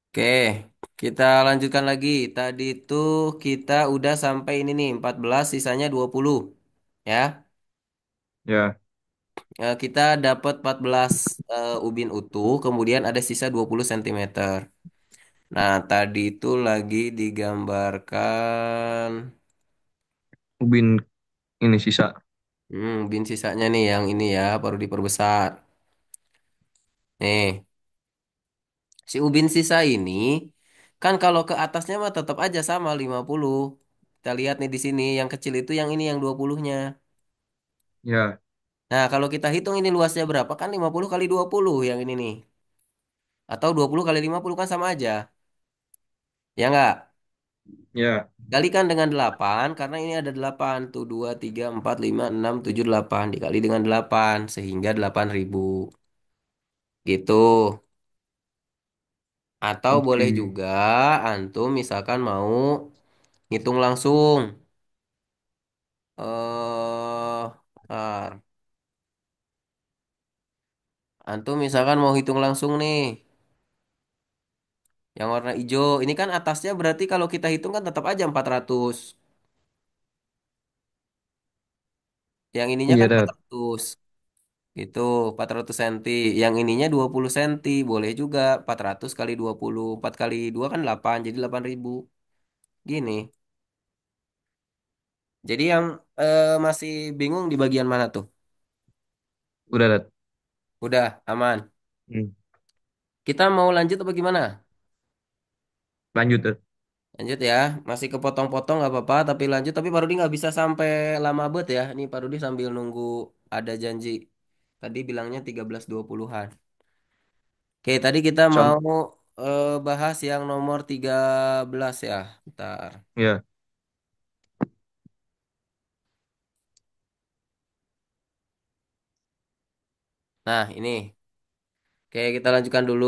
Oke, kita lanjutkan lagi. Tadi tuh kita udah sampai ini nih 14, sisanya 20. Ya. Ya, Kita dapat 14 ubin utuh, kemudian ada sisa 20 cm. Nah, tadi itu lagi digambarkan ubin ini sisa. ubin sisanya nih yang ini ya, baru diperbesar. Nih, si ubin sisa ini kan kalau ke atasnya mah tetap aja sama 50. Kita lihat nih di sini yang kecil itu yang ini yang 20-nya. Ya, Nah, kalau kita hitung ini luasnya berapa kan 50 kali 20 yang ini nih. Atau 20 kali 50 kan sama aja. Ya enggak? ya, Kalikan dengan 8 karena ini ada 8 tuh 2 3 4 5 6 7 8 dikali dengan 8 sehingga 8.000. Gitu. Atau boleh oke. juga antum misalkan mau ngitung langsung. Bentar. Antum misalkan mau hitung langsung nih yang warna hijau. Ini kan atasnya berarti kalau kita hitung kan tetap aja 400. Yang ininya Iya, kan Dat. 400. Gitu, 400 cm. Yang ininya 20 cm. Boleh juga 400 kali 20. 4 kali 2 kan 8, jadi 8.000. Gini. Jadi yang masih bingung di bagian mana tuh? Udah, Dat. Udah, aman. Hmm. Kita mau lanjut apa gimana? Lanjut, Dat. Lanjut ya. Masih kepotong-potong nggak apa-apa, tapi lanjut. Tapi Pak Rudi nggak bisa sampai lama bet ya. Ini Pak Rudi sambil nunggu ada janji. Tadi bilangnya 13.20-an. Oke, tadi kita Sam, mau bahas yang nomor 13 ya. Bentar. ya, Nah, ini. Oke, kita lanjutkan dulu.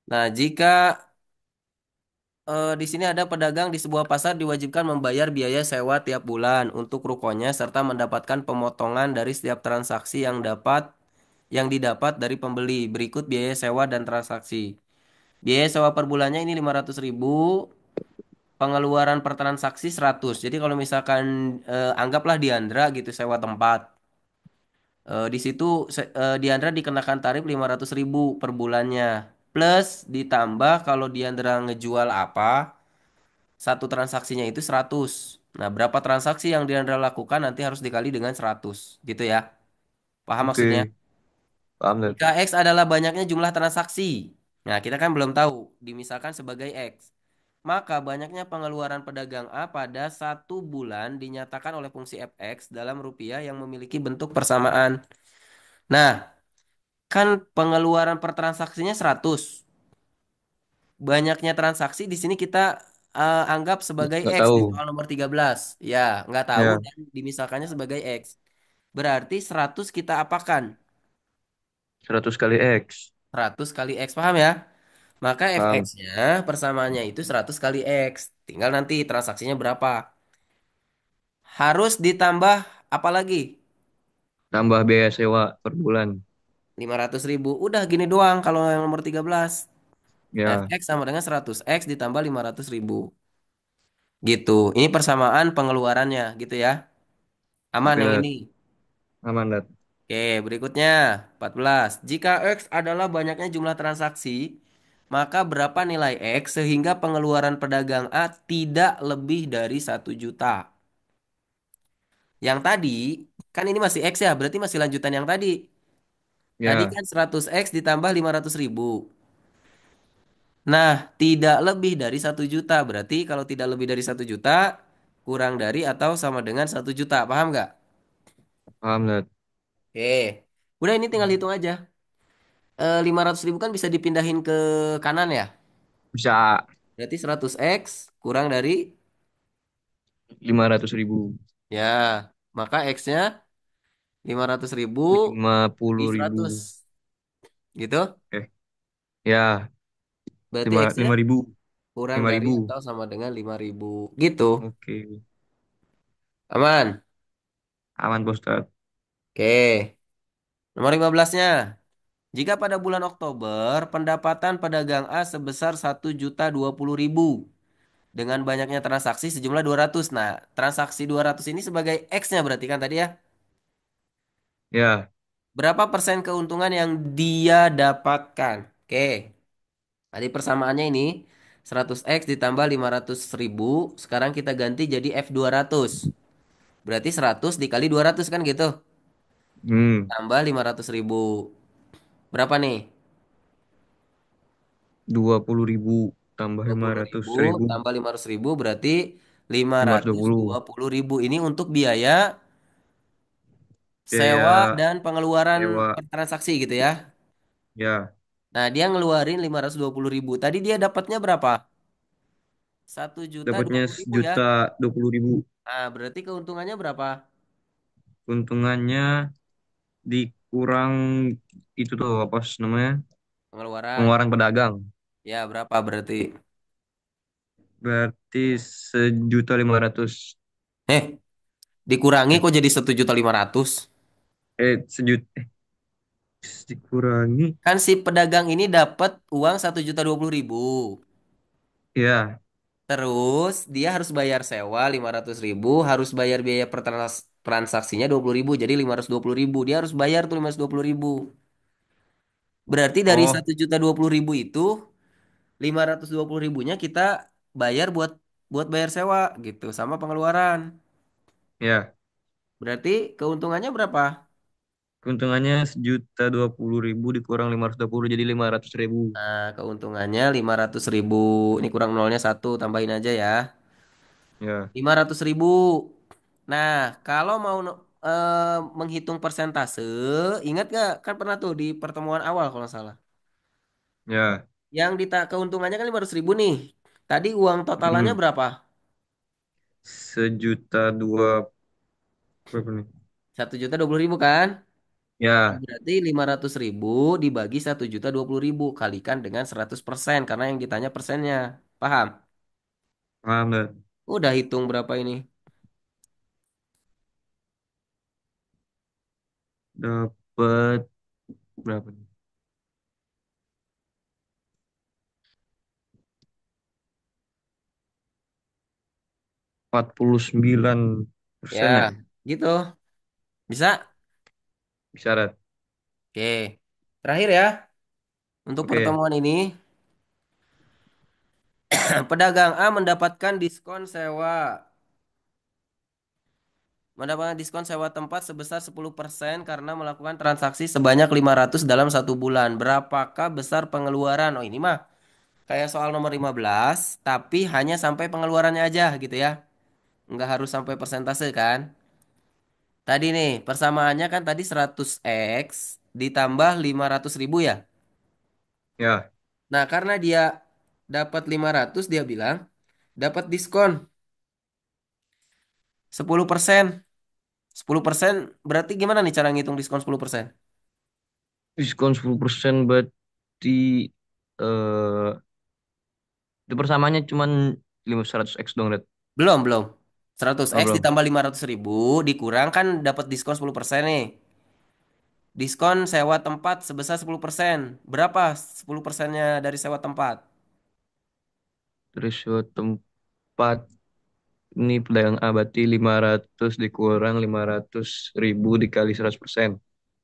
Nah, jika di sini ada pedagang di sebuah pasar diwajibkan membayar biaya sewa tiap bulan untuk rukonya serta mendapatkan pemotongan dari setiap transaksi yang didapat dari pembeli. Berikut biaya sewa dan transaksi. Biaya sewa per bulannya ini 500.000, pengeluaran per transaksi 100. Jadi kalau misalkan anggaplah Diandra gitu sewa tempat. Di situ Diandra dikenakan tarif 500.000 per bulannya. Plus ditambah kalau Diandra ngejual apa, satu transaksinya itu 100. Nah, berapa transaksi yang Diandra lakukan nanti harus dikali dengan 100. Gitu ya. Paham maksudnya? oke. Paham, Dat. Jika X adalah banyaknya jumlah transaksi. Nah, kita kan belum tahu. Dimisalkan sebagai X. Maka banyaknya pengeluaran pedagang A pada satu bulan dinyatakan oleh fungsi fx dalam rupiah yang memiliki bentuk persamaan. Nah, kan pengeluaran per transaksinya 100. Banyaknya transaksi di sini kita anggap sebagai Nggak X tahu. di soal nomor 13. Ya, nggak tahu Ya, dan dimisalkannya sebagai X. Berarti 100 kita apakan? 100 kali X. 100 kali X, paham ya? Maka Paham. fx-nya persamaannya itu 100 kali X. Tinggal nanti transaksinya berapa. Harus ditambah apa lagi? Tambah biaya sewa per bulan. 500.000. Udah gini doang kalau yang nomor 13. Ya, Fx sama dengan 100x ditambah 500.000. Gitu. Ini persamaan pengeluarannya gitu ya. Aman oke, yang Dat. ini. Aman, Dat. Oke, berikutnya 14. Jika X adalah banyaknya jumlah transaksi, maka berapa nilai X sehingga pengeluaran pedagang A tidak lebih dari 1 juta? Yang tadi, kan ini masih X ya, berarti masih lanjutan yang tadi. Tadi Ya, kan 100x ditambah 500.000. Nah, tidak lebih dari 1 juta. Berarti kalau tidak lebih dari 1 juta, kurang dari atau sama dengan 1 juta. Paham nggak? paham, Dat. Oke. Udah ini tinggal hitung aja. 500.000 kan bisa dipindahin ke kanan ya. Bisa Berarti 100x kurang dari 500.000. ya. Maka x-nya 500.000 lima bagi puluh ribu. 100. Gitu. Eh, ya, Berarti lima x-nya lima ribu. kurang lima dari ribu. atau sama dengan 5.000. Gitu. Oke. Aman. Aman, Pak Ustadz. Oke. Nomor 15-nya. Jika pada bulan Oktober pendapatan pedagang A sebesar 1.020.000 dengan banyaknya transaksi sejumlah 200. Nah, transaksi 200 ini sebagai X-nya berarti kan tadi ya. Ya. Berapa persen keuntungan yang dia dapatkan? Oke. Tadi persamaannya ini 100x ditambah 500.000. Sekarang kita ganti jadi F200. Berarti 100 dikali 200 kan gitu. Hmm. Tambah 500.000. Berapa nih? 20.000 tambah Dua lima puluh ratus ribu ribu. tambah 500.000 berarti lima Lima ratus dua ratus puluh. dua puluh ribu ini untuk biaya sewa Biaya dan pengeluaran sewa. per transaksi gitu ya. Ya. Nah, dia ngeluarin 520.000. Tadi dia dapatnya berapa? 1.020.000 Dapatnya ya. 1.020.000. Nah, berarti keuntungannya berapa? Keuntungannya dikurang itu tuh apa namanya? Pengeluaran. Pengeluaran pedagang. Ya, berapa berarti? Berarti 1.500.000. Eh, dikurangi Eh, kok jadi 1.500.000. sejuta dikurangi. Kan si pedagang ini dapat uang 1.020.000. Ya. Terus dia harus bayar sewa 500.000, harus bayar biaya per transaksinya 20.000, jadi 520.000. Dia harus bayar tuh 520.000. Berarti dari Oh, 1.020.000 itu 520.000-nya kita bayar buat buat bayar sewa gitu sama pengeluaran. ya. Berarti keuntungannya berapa? Keuntungannya 1.020.000 dikurang 520 jadi 500.000. Nah, keuntungannya 500.000. Ini kurang nolnya satu, tambahin aja ya. Ya, 500.000. Nah, kalau mau menghitung persentase, ingat gak? Kan pernah tuh di pertemuan awal kalau nggak salah. ya. Yang keuntungannya kan 500.000 nih. Tadi uang totalannya Hmm. berapa? 1.002.000 berapa nih? 1.020.000 kan? Ya, Berarti 500.000 dibagi 1.020.000 kalikan dengan 100% karena yang ditanya persennya. Paham? paham dah. Udah hitung berapa ini? Dapat berapa nih? 49% ya? Ya, gitu. Bisa? Syarat. Oke. Terakhir ya, untuk Oke, pertemuan ini, pedagang A mendapatkan diskon sewa. Mendapatkan diskon sewa tempat sebesar 10% karena melakukan transaksi sebanyak 500 dalam satu bulan. Berapakah besar pengeluaran? Oh, ini mah kayak soal nomor 15, tapi hanya sampai pengeluarannya aja gitu ya. Nggak harus sampai persentase kan. Tadi nih, persamaannya kan tadi 100x ditambah 500.000 ya. ya. Nah, karena dia dapat 500, dia bilang dapat diskon 10%. 10% berarti gimana nih cara ngitung diskon 10%? Diskon 10% berarti eh itu persamaannya cuman 500x dong, Red. Belum, belum. 100x Oh, belum. ditambah 500.000 dikurang kan dapat diskon 10% nih. Diskon sewa tempat sebesar 10%. Berapa 10%-nya dari sewa tempat? Terus tempat ini pedagang A berarti 500 dikurang 500.000 dikali 100%.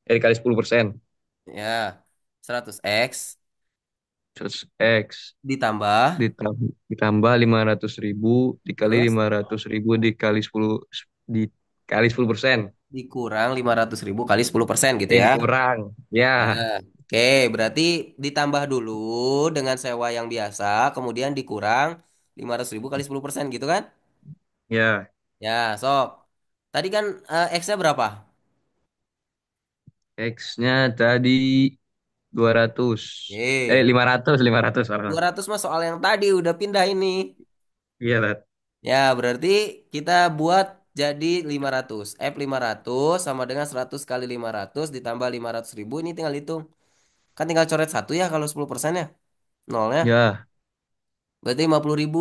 Dikali 10%. Ya, 100x 100x ditambah ditambah 500.000 dikali terus 500.000 dikali 10%. dikurang 500.000 kali 10% gitu ya. Dikurang. Ya, Ya, oke. Berarti ditambah dulu dengan sewa yang biasa, kemudian dikurang 500.000 kali 10% gitu kan? ya. Ya, sok. Tadi kan X-nya berapa? X-nya tadi 200. Oke. 500 salah. 200 mah soal yang tadi udah pindah ini. Iya, Lat. Ya, berarti kita buat jadi 500. F 500 sama dengan 100 kali 500 ditambah 500.000. Ini tinggal hitung. Kan tinggal coret satu ya kalau 10% ya. Nolnya. Ya, Berarti 50.000.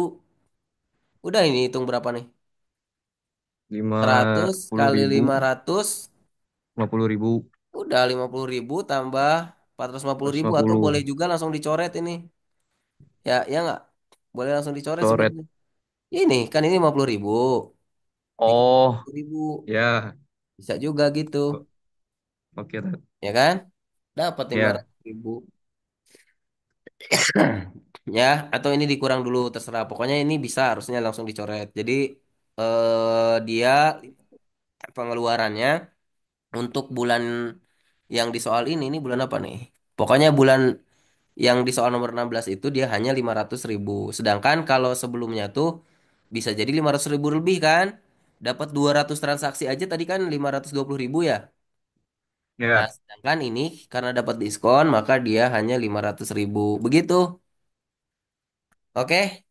Udah ini hitung berapa nih? lima 100 puluh kali ribu, 500 50.000, udah 50.000 tambah 450 ratus ribu lima atau puluh boleh juga langsung dicoret ini. Ya, ya nggak? Boleh langsung dicoret Coret. sebenarnya. Ini kan ini 50.000. Dikali Oh, 50.000. ya. Bisa juga gitu. Oke, Tat. Ya kan? Dapat lima Ya, ratus ribu. Ya, atau ini dikurang dulu terserah. Pokoknya ini bisa harusnya langsung dicoret. Jadi dia pengeluarannya untuk bulan yang di soal ini bulan apa nih? Pokoknya bulan yang di soal nomor 16 itu dia hanya 500.000. Sedangkan kalau sebelumnya tuh bisa jadi 500.000 lebih kan? Dapat 200 transaksi aja tadi kan 520.000 ya. Nah, ya. sedangkan ini karena dapat diskon maka dia hanya 500.000. Begitu. Oke,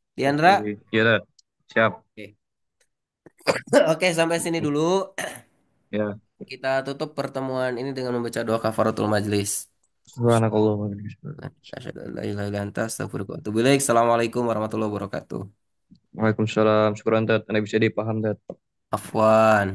Oke, Diandra. ya, Tat. Siap. Oke. Oke, sampai sini dulu. Ya. Kita tutup pertemuan ini dengan membaca doa kafaratul majlis. Subhanakallah wa bihamdika. Asyhadu an la ilaha illa anta, astaghfiruka wa atubu ilaik. Assalamualaikum warahmatullahi wabarakatuh. Waalaikumsalam. Syukuran, Tat. Anda bisa dipaham, Tat. Afwan.